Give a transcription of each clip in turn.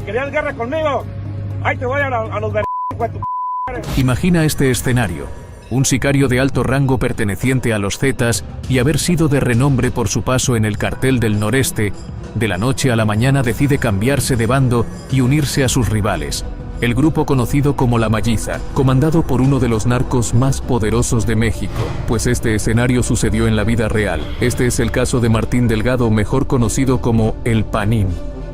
¿Querías guerra conmigo? Ahí te voy a los ver... Imagina este escenario. Un sicario de alto rango perteneciente a los Zetas y haber sido de renombre por su paso en el cartel del noreste, de la noche a la mañana decide cambiarse de bando y unirse a sus rivales, el grupo conocido como La Malliza, comandado por uno de los narcos más poderosos de México, pues este escenario sucedió en la vida real. Este es el caso de Martín Delgado, mejor conocido como El Panín,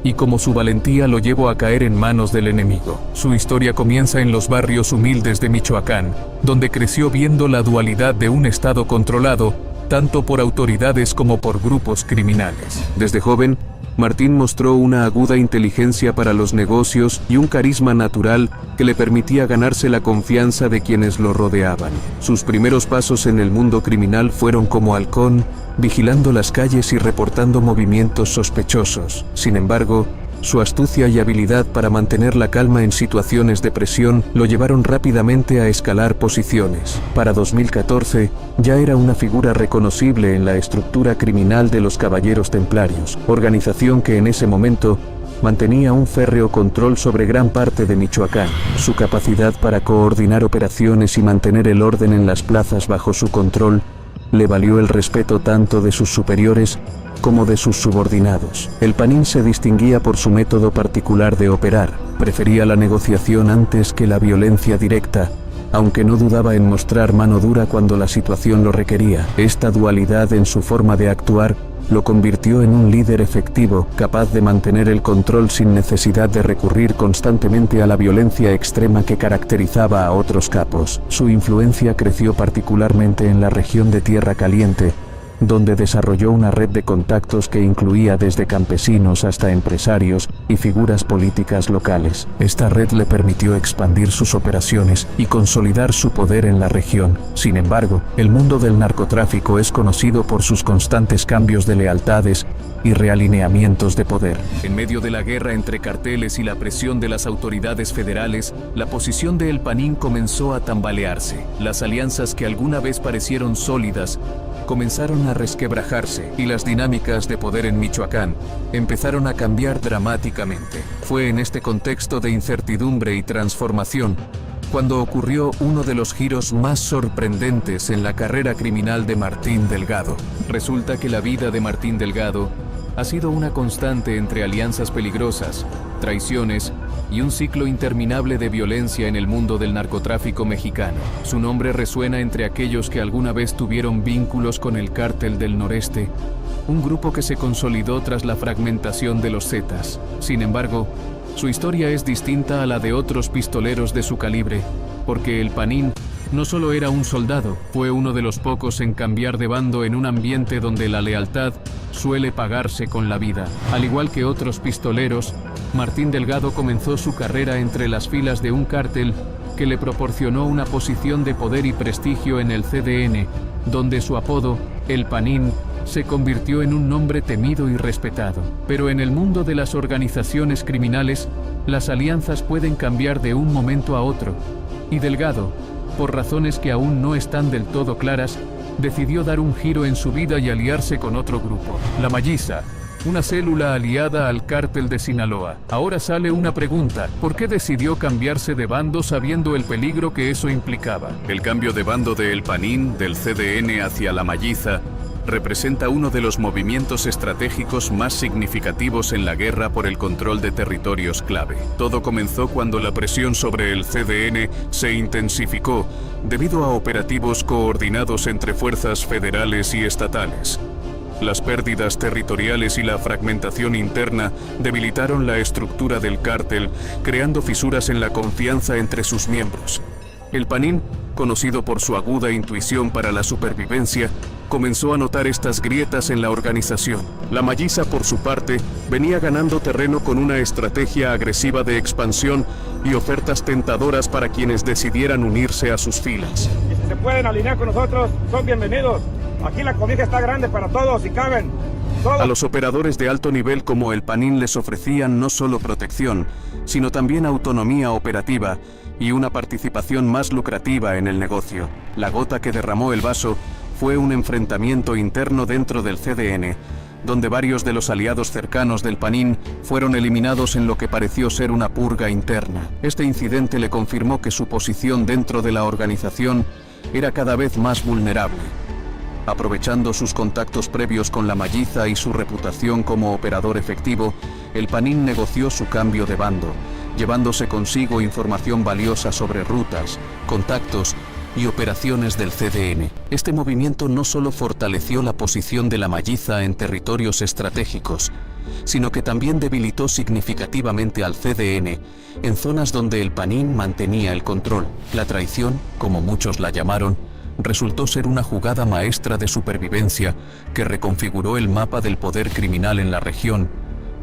y como su valentía lo llevó a caer en manos del enemigo. Su historia comienza en los barrios humildes de Michoacán, donde creció viendo la dualidad de un estado controlado, tanto por autoridades como por grupos criminales. Desde joven, Martín mostró una aguda inteligencia para los negocios y un carisma natural que le permitía ganarse la confianza de quienes lo rodeaban. Sus primeros pasos en el mundo criminal fueron como halcón, vigilando las calles y reportando movimientos sospechosos. Sin embargo, su astucia y habilidad para mantener la calma en situaciones de presión lo llevaron rápidamente a escalar posiciones. Para 2014, ya era una figura reconocible en la estructura criminal de los Caballeros Templarios, organización que en ese momento mantenía un férreo control sobre gran parte de Michoacán. Su capacidad para coordinar operaciones y mantener el orden en las plazas bajo su control le valió el respeto tanto de sus superiores como de sus subordinados. El Panín se distinguía por su método particular de operar. Prefería la negociación antes que la violencia directa, aunque no dudaba en mostrar mano dura cuando la situación lo requería. Esta dualidad en su forma de actuar lo convirtió en un líder efectivo, capaz de mantener el control sin necesidad de recurrir constantemente a la violencia extrema que caracterizaba a otros capos. Su influencia creció particularmente en la región de Tierra Caliente, donde desarrolló una red de contactos que incluía desde campesinos hasta empresarios y figuras políticas locales. Esta red le permitió expandir sus operaciones y consolidar su poder en la región. Sin embargo, el mundo del narcotráfico es conocido por sus constantes cambios de lealtades y realineamientos de poder. En medio de la guerra entre carteles y la presión de las autoridades federales, la posición de El Panín comenzó a tambalearse. Las alianzas que alguna vez parecieron sólidas comenzaron a resquebrajarse y las dinámicas de poder en Michoacán empezaron a cambiar dramáticamente. Fue en este contexto de incertidumbre y transformación cuando ocurrió uno de los giros más sorprendentes en la carrera criminal de Martín Delgado. Resulta que la vida de Martín Delgado ha sido una constante entre alianzas peligrosas, traiciones y un ciclo interminable de violencia en el mundo del narcotráfico mexicano. Su nombre resuena entre aquellos que alguna vez tuvieron vínculos con el Cártel del Noreste, un grupo que se consolidó tras la fragmentación de los Zetas. Sin embargo, su historia es distinta a la de otros pistoleros de su calibre, porque El Panín no solo era un soldado, fue uno de los pocos en cambiar de bando en un ambiente donde la lealtad suele pagarse con la vida. Al igual que otros pistoleros, Martín Delgado comenzó su carrera entre las filas de un cártel que le proporcionó una posición de poder y prestigio en el CDN, donde su apodo, El Panín, se convirtió en un nombre temido y respetado. Pero en el mundo de las organizaciones criminales, las alianzas pueden cambiar de un momento a otro, y Delgado, por razones que aún no están del todo claras, decidió dar un giro en su vida y aliarse con otro grupo, La Malliza, una célula aliada al Cártel de Sinaloa. Ahora sale una pregunta: ¿por qué decidió cambiarse de bando sabiendo el peligro que eso implicaba? El cambio de bando de El Panín, del CDN hacia La Malliza, representa uno de los movimientos estratégicos más significativos en la guerra por el control de territorios clave. Todo comenzó cuando la presión sobre el CDN se intensificó debido a operativos coordinados entre fuerzas federales y estatales. Las pérdidas territoriales y la fragmentación interna debilitaron la estructura del cártel, creando fisuras en la confianza entre sus miembros. El Panín, conocido por su aguda intuición para la supervivencia, comenzó a notar estas grietas en la organización. La Malliza, por su parte, venía ganando terreno con una estrategia agresiva de expansión y ofertas tentadoras para quienes decidieran unirse a sus filas. Y si se pueden alinear con nosotros, son bienvenidos. Aquí la cobija está grande para todos y caben. A los operadores de alto nivel como El Panín les ofrecían no solo protección, sino también autonomía operativa y una participación más lucrativa en el negocio. La gota que derramó el vaso fue un enfrentamiento interno dentro del CDN, donde varios de los aliados cercanos del Panin fueron eliminados en lo que pareció ser una purga interna. Este incidente le confirmó que su posición dentro de la organización era cada vez más vulnerable. Aprovechando sus contactos previos con la Malliza y su reputación como operador efectivo, el Panin negoció su cambio de bando, llevándose consigo información valiosa sobre rutas, contactos y operaciones del CDN. Este movimiento no solo fortaleció la posición de la Malliza en territorios estratégicos, sino que también debilitó significativamente al CDN en zonas donde el Panin mantenía el control. La traición, como muchos la llamaron, resultó ser una jugada maestra de supervivencia que reconfiguró el mapa del poder criminal en la región,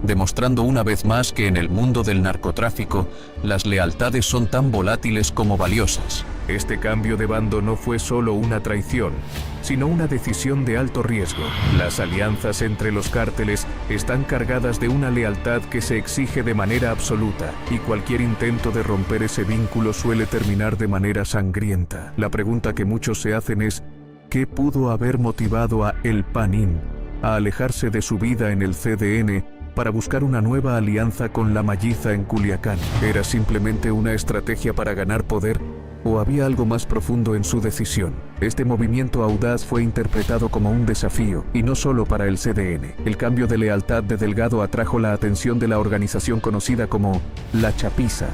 demostrando una vez más que en el mundo del narcotráfico las lealtades son tan volátiles como valiosas. Este cambio de bando no fue solo una traición, sino una decisión de alto riesgo. Las alianzas entre los cárteles están cargadas de una lealtad que se exige de manera absoluta, y cualquier intento de romper ese vínculo suele terminar de manera sangrienta. La pregunta que muchos se hacen es: ¿qué pudo haber motivado a El Panin a alejarse de su vida en el CDN para buscar una nueva alianza con la Malliza en Culiacán? ¿Era simplemente una estrategia para ganar poder, o había algo más profundo en su decisión? Este movimiento audaz fue interpretado como un desafío, y no solo para el CDN. El cambio de lealtad de Delgado atrajo la atención de la organización conocida como La Chapiza,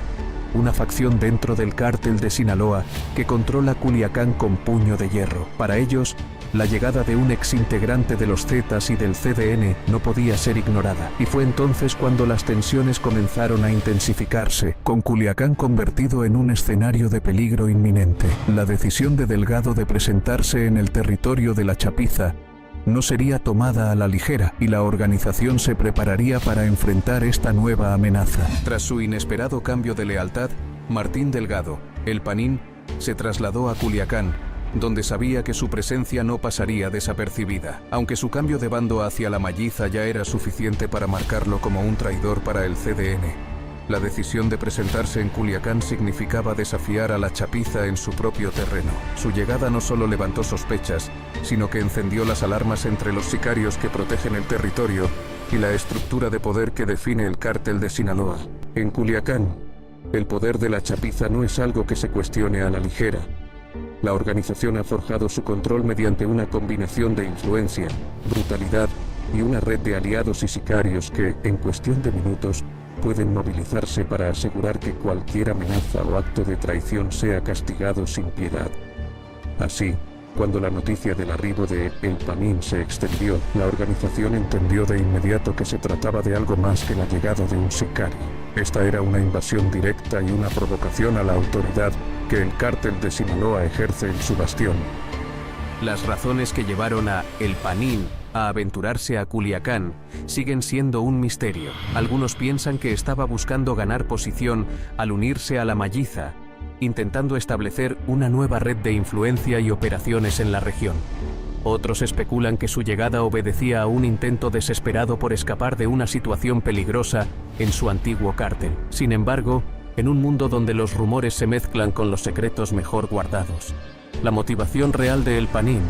una facción dentro del cártel de Sinaloa que controla Culiacán con puño de hierro. Para ellos, la llegada de un exintegrante de los Zetas y del CDN no podía ser ignorada, y fue entonces cuando las tensiones comenzaron a intensificarse, con Culiacán convertido en un escenario de peligro inminente. La decisión de Delgado de presentarse en el territorio de La Chapiza no sería tomada a la ligera, y la organización se prepararía para enfrentar esta nueva amenaza. Tras su inesperado cambio de lealtad, Martín Delgado, El Panin, se trasladó a Culiacán, donde sabía que su presencia no pasaría desapercibida. Aunque su cambio de bando hacia la Malliza ya era suficiente para marcarlo como un traidor para el CDN, la decisión de presentarse en Culiacán significaba desafiar a La Chapiza en su propio terreno. Su llegada no solo levantó sospechas, sino que encendió las alarmas entre los sicarios que protegen el territorio y la estructura de poder que define el cártel de Sinaloa. En Culiacán, el poder de La Chapiza no es algo que se cuestione a la ligera. La organización ha forjado su control mediante una combinación de influencia, brutalidad y una red de aliados y sicarios que, en cuestión de minutos, pueden movilizarse para asegurar que cualquier amenaza o acto de traición sea castigado sin piedad. Así, cuando la noticia del arribo de El Panin se extendió, la organización entendió de inmediato que se trataba de algo más que la llegada de un sicario. Esta era una invasión directa y una provocación a la autoridad que el cártel de Sinaloa ejerce en su bastión. Las razones que llevaron a El Panin a aventurarse a Culiacán siguen siendo un misterio. Algunos piensan que estaba buscando ganar posición al unirse a la Malliza, intentando establecer una nueva red de influencia y operaciones en la región. Otros especulan que su llegada obedecía a un intento desesperado por escapar de una situación peligrosa en su antiguo cártel. Sin embargo, en un mundo donde los rumores se mezclan con los secretos mejor guardados, la motivación real de El Panin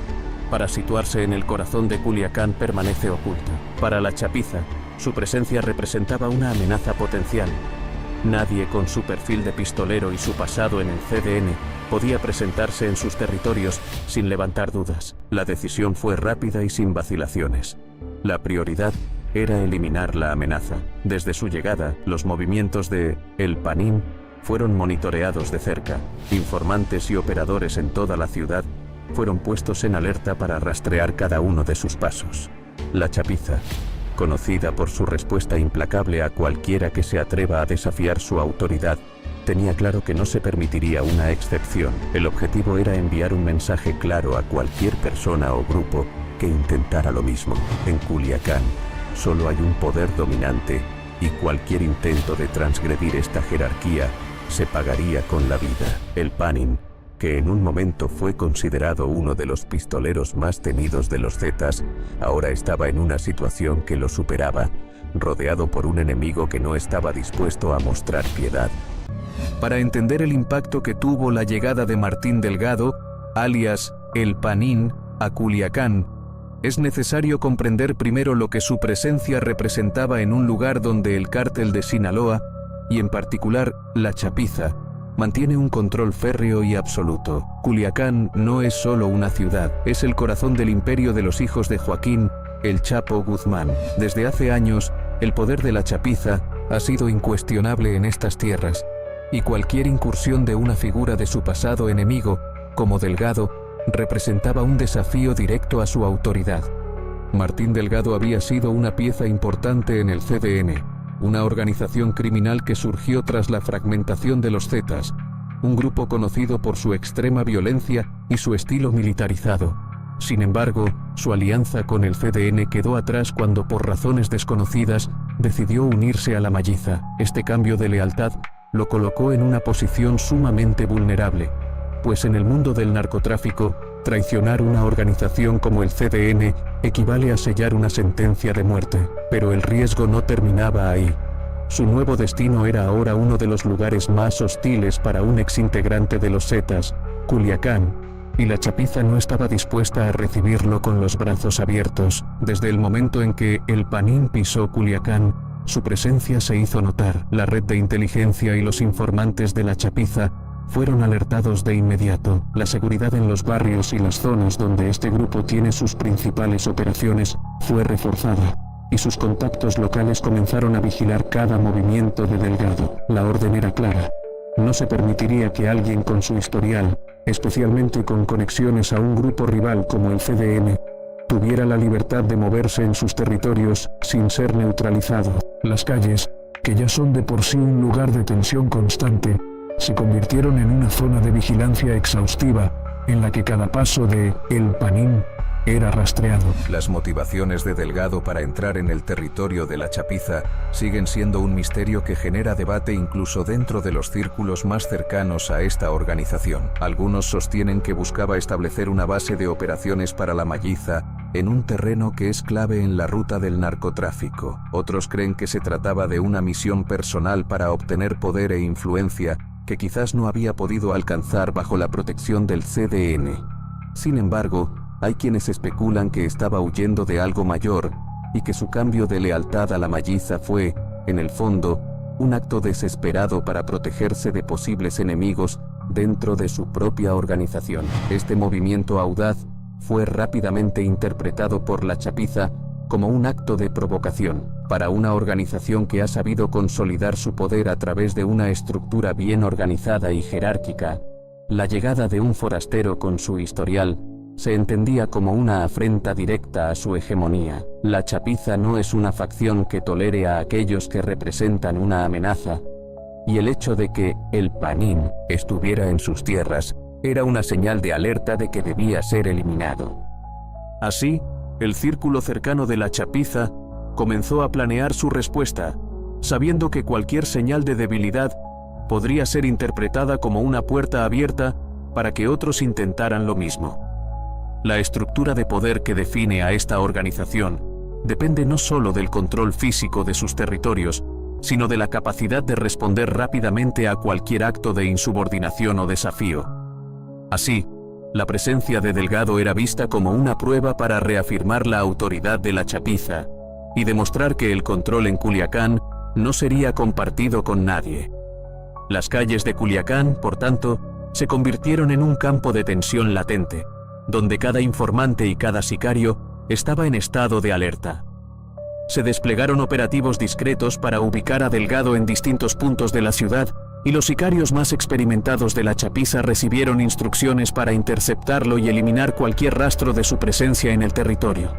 para situarse en el corazón de Culiacán permanece oculta. Para La Chapiza, su presencia representaba una amenaza potencial. Nadie con su perfil de pistolero y su pasado en el CDN podía presentarse en sus territorios sin levantar dudas. La decisión fue rápida y sin vacilaciones. La prioridad era eliminar la amenaza. Desde su llegada, los movimientos de El Panin fueron monitoreados de cerca. Informantes y operadores en toda la ciudad fueron puestos en alerta para rastrear cada uno de sus pasos. La Chapiza, conocida por su respuesta implacable a cualquiera que se atreva a desafiar su autoridad, tenía claro que no se permitiría una excepción. El objetivo era enviar un mensaje claro a cualquier persona o grupo que intentara lo mismo. En Culiacán, solo hay un poder dominante, y cualquier intento de transgredir esta jerarquía se pagaría con la vida. El Panin, que en un momento fue considerado uno de los pistoleros más temidos de los Zetas, ahora estaba en una situación que lo superaba, rodeado por un enemigo que no estaba dispuesto a mostrar piedad. Para entender el impacto que tuvo la llegada de Martín Delgado, alias El Panin, a Culiacán, Es necesario comprender primero lo que su presencia representaba en un lugar donde el cártel de Sinaloa, y en particular la Chapiza, mantiene un control férreo y absoluto. Culiacán no es solo una ciudad, es el corazón del imperio de los hijos de Joaquín, el Chapo Guzmán. Desde hace años, el poder de la Chapiza ha sido incuestionable en estas tierras, y cualquier incursión de una figura de su pasado enemigo, como Delgado, representaba un desafío directo a su autoridad. Martín Delgado había sido una pieza importante en el CDN, una organización criminal que surgió tras la fragmentación de los Zetas, un grupo conocido por su extrema violencia y su estilo militarizado. Sin embargo, su alianza con el CDN quedó atrás cuando, por razones desconocidas, decidió unirse a la Malliza. Este cambio de lealtad lo colocó en una posición sumamente vulnerable, pues en el mundo del narcotráfico, traicionar una organización como el CDN equivale a sellar una sentencia de muerte. Pero el riesgo no terminaba ahí. Su nuevo destino era ahora uno de los lugares más hostiles para un exintegrante de los Zetas, Culiacán, y la Chapiza no estaba dispuesta a recibirlo con los brazos abiertos. Desde el momento en que el Panín pisó Culiacán, su presencia se hizo notar. La red de inteligencia y los informantes de la Chapiza fueron alertados de inmediato. La seguridad en los barrios y las zonas donde este grupo tiene sus principales operaciones fue reforzada, y sus contactos locales comenzaron a vigilar cada movimiento de Delgado. La orden era clara: no se permitiría que alguien con su historial, especialmente con conexiones a un grupo rival como el CDN, tuviera la libertad de moverse en sus territorios sin ser neutralizado. Las calles, que ya son de por sí un lugar de tensión constante, se convirtieron en una zona de vigilancia exhaustiva, en la que cada paso de El Panín era rastreado. Las motivaciones de Delgado para entrar en el territorio de la Chapiza siguen siendo un misterio que genera debate incluso dentro de los círculos más cercanos a esta organización. Algunos sostienen que buscaba establecer una base de operaciones para la Malliza en un terreno que es clave en la ruta del narcotráfico. Otros creen que se trataba de una misión personal para obtener poder e influencia que quizás no había podido alcanzar bajo la protección del CDN. Sin embargo, hay quienes especulan que estaba huyendo de algo mayor y que su cambio de lealtad a la Malliza fue, en el fondo, un acto desesperado para protegerse de posibles enemigos dentro de su propia organización. Este movimiento audaz fue rápidamente interpretado por la Chapiza como un acto de provocación. Para una organización que ha sabido consolidar su poder a través de una estructura bien organizada y jerárquica, la llegada de un forastero con su historial se entendía como una afrenta directa a su hegemonía. La Chapiza no es una facción que tolere a aquellos que representan una amenaza, y el hecho de que el Panín estuviera en sus tierras era una señal de alerta de que debía ser eliminado. Así, el círculo cercano de la Chapiza comenzó a planear su respuesta, sabiendo que cualquier señal de debilidad podría ser interpretada como una puerta abierta para que otros intentaran lo mismo. La estructura de poder que define a esta organización depende no solo del control físico de sus territorios, sino de la capacidad de responder rápidamente a cualquier acto de insubordinación o desafío. Así, la presencia de Delgado era vista como una prueba para reafirmar la autoridad de la Chapiza y demostrar que el control en Culiacán no sería compartido con nadie. Las calles de Culiacán, por tanto, se convirtieron en un campo de tensión latente, donde cada informante y cada sicario estaba en estado de alerta. Se desplegaron operativos discretos para ubicar a Delgado en distintos puntos de la ciudad, y los sicarios más experimentados de la Chapiza recibieron instrucciones para interceptarlo y eliminar cualquier rastro de su presencia en el territorio.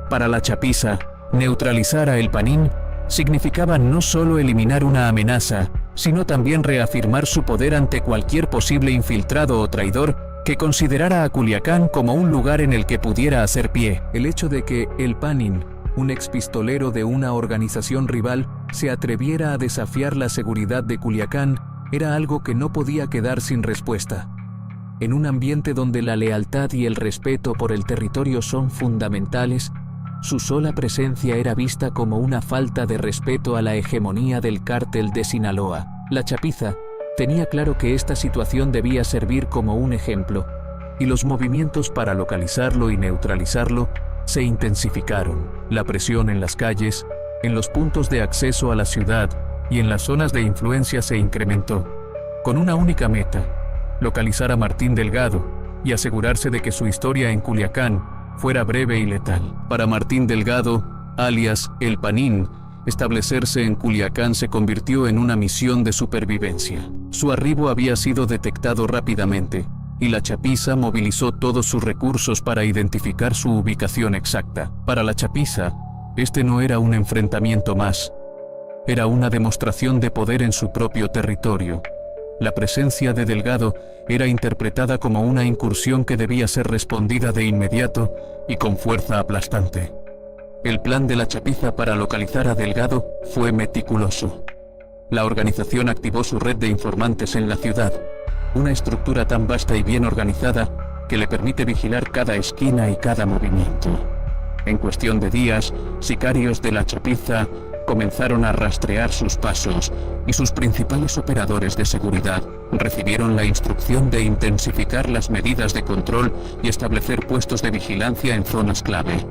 Para la Chapiza, neutralizar a El Panín significaba no solo eliminar una amenaza, sino también reafirmar su poder ante cualquier posible infiltrado o traidor que considerara a Culiacán como un lugar en el que pudiera hacer pie. El hecho de que El Panín, un expistolero de una organización rival, se atreviera a desafiar la seguridad de Culiacán era algo que no podía quedar sin respuesta. En un ambiente donde la lealtad y el respeto por el territorio son fundamentales, su sola presencia era vista como una falta de respeto a la hegemonía del cártel de Sinaloa. La Chapiza tenía claro que esta situación debía servir como un ejemplo, y los movimientos para localizarlo y neutralizarlo se intensificaron. La presión en las calles, en los puntos de acceso a la ciudad y en las zonas de influencia se incrementó, con una única meta: localizar a Martín Delgado y asegurarse de que su historia en Culiacán fuera breve y letal. Para Martín Delgado, alias El Panín, establecerse en Culiacán se convirtió en una misión de supervivencia. Su arribo había sido detectado rápidamente, y la chapiza movilizó todos sus recursos para identificar su ubicación exacta. Para la chapiza, este no era un enfrentamiento más, era una demostración de poder en su propio territorio. La presencia de Delgado era interpretada como una incursión que debía ser respondida de inmediato y con fuerza aplastante. El plan de la chapiza para localizar a Delgado fue meticuloso. La organización activó su red de informantes en la ciudad, una estructura tan vasta y bien organizada que le permite vigilar cada esquina y cada movimiento. En cuestión de días, sicarios de la chapiza comenzaron a rastrear sus pasos y sus principales operadores de seguridad recibieron la instrucción de intensificar las medidas de control y establecer puestos de vigilancia en zonas clave.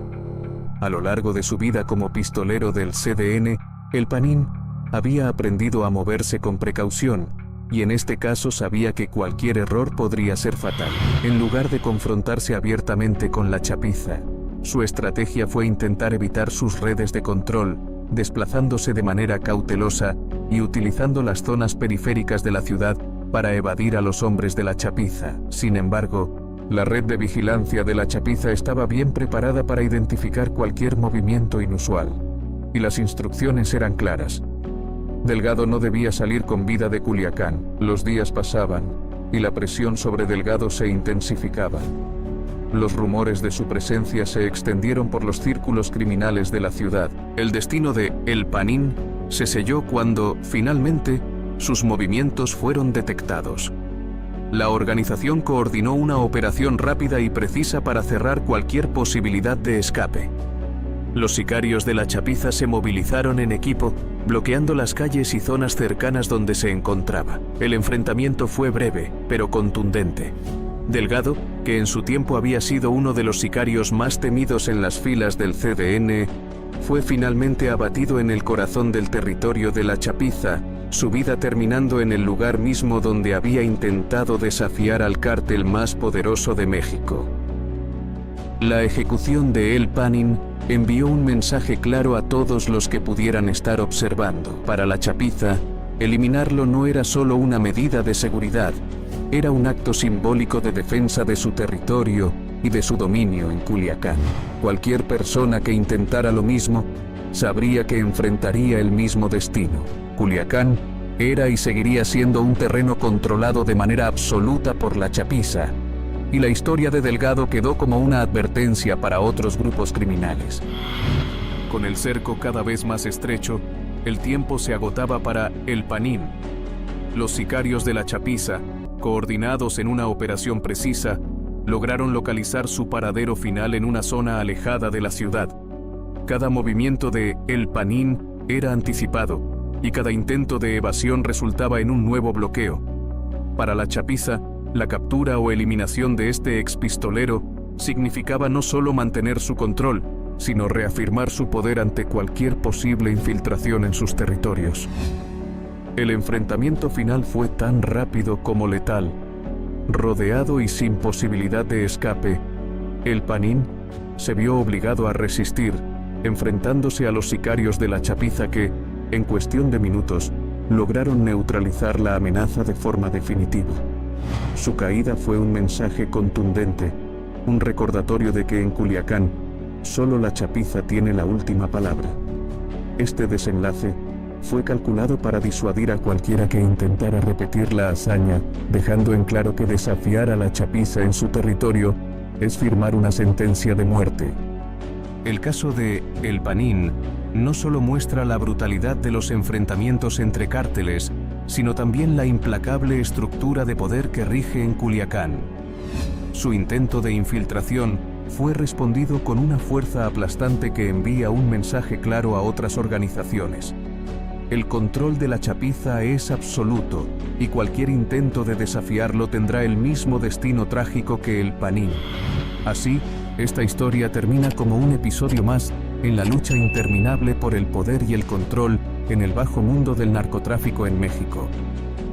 A lo largo de su vida como pistolero del CDN, El Panín había aprendido a moverse con precaución, y en este caso sabía que cualquier error podría ser fatal. En lugar de confrontarse abiertamente con la chapiza, su estrategia fue intentar evitar sus redes de control, desplazándose de manera cautelosa y utilizando las zonas periféricas de la ciudad para evadir a los hombres de la chapiza. Sin embargo, la red de vigilancia de la chapiza estaba bien preparada para identificar cualquier movimiento inusual, y las instrucciones eran claras. Delgado no debía salir con vida de Culiacán. Los días pasaban, y la presión sobre Delgado se intensificaba. Los rumores de su presencia se extendieron por los círculos criminales de la ciudad. El destino de El Panín se selló cuando, finalmente, sus movimientos fueron detectados. La organización coordinó una operación rápida y precisa para cerrar cualquier posibilidad de escape. Los sicarios de la chapiza se movilizaron en equipo, bloqueando las calles y zonas cercanas donde se encontraba. El enfrentamiento fue breve, pero contundente. Delgado, que en su tiempo había sido uno de los sicarios más temidos en las filas del CDN, fue finalmente abatido en el corazón del territorio de la chapiza, su vida terminando en el lugar mismo donde había intentado desafiar al cártel más poderoso de México. La ejecución de El Panín envió un mensaje claro a todos los que pudieran estar observando. Para la chapiza, eliminarlo no era solo una medida de seguridad, era un acto simbólico de defensa de su territorio y de su dominio en Culiacán. Cualquier persona que intentara lo mismo sabría que enfrentaría el mismo destino. Culiacán era y seguiría siendo un terreno controlado de manera absoluta por la chapiza, y la historia de Delgado quedó como una advertencia para otros grupos criminales. Con el cerco cada vez más estrecho, el tiempo se agotaba para El Panín. Los sicarios de la chapiza, coordinados en una operación precisa, lograron localizar su paradero final en una zona alejada de la ciudad. Cada movimiento de El Panín era anticipado, y cada intento de evasión resultaba en un nuevo bloqueo. Para la chapiza, la captura o eliminación de este expistolero significaba no solo mantener su control, sino reafirmar su poder ante cualquier posible infiltración en sus territorios. El enfrentamiento final fue tan rápido como letal. Rodeado y sin posibilidad de escape, El Panín se vio obligado a resistir, enfrentándose a los sicarios de la chapiza que, en cuestión de minutos, lograron neutralizar la amenaza de forma definitiva. Su caída fue un mensaje contundente, un recordatorio de que en Culiacán, solo la chapiza tiene la última palabra. Este desenlace fue calculado para disuadir a cualquiera que intentara repetir la hazaña, dejando en claro que desafiar a la chapiza en su territorio es firmar una sentencia de muerte. El caso de El Panín no solo muestra la brutalidad de los enfrentamientos entre cárteles, sino también la implacable estructura de poder que rige en Culiacán. Su intento de infiltración fue respondido con una fuerza aplastante que envía un mensaje claro a otras organizaciones. El control de la chapiza es absoluto, y cualquier intento de desafiarlo tendrá el mismo destino trágico que El Panín. Así, Esta historia termina como un episodio más en la lucha interminable por el poder y el control en el bajo mundo del narcotráfico en México.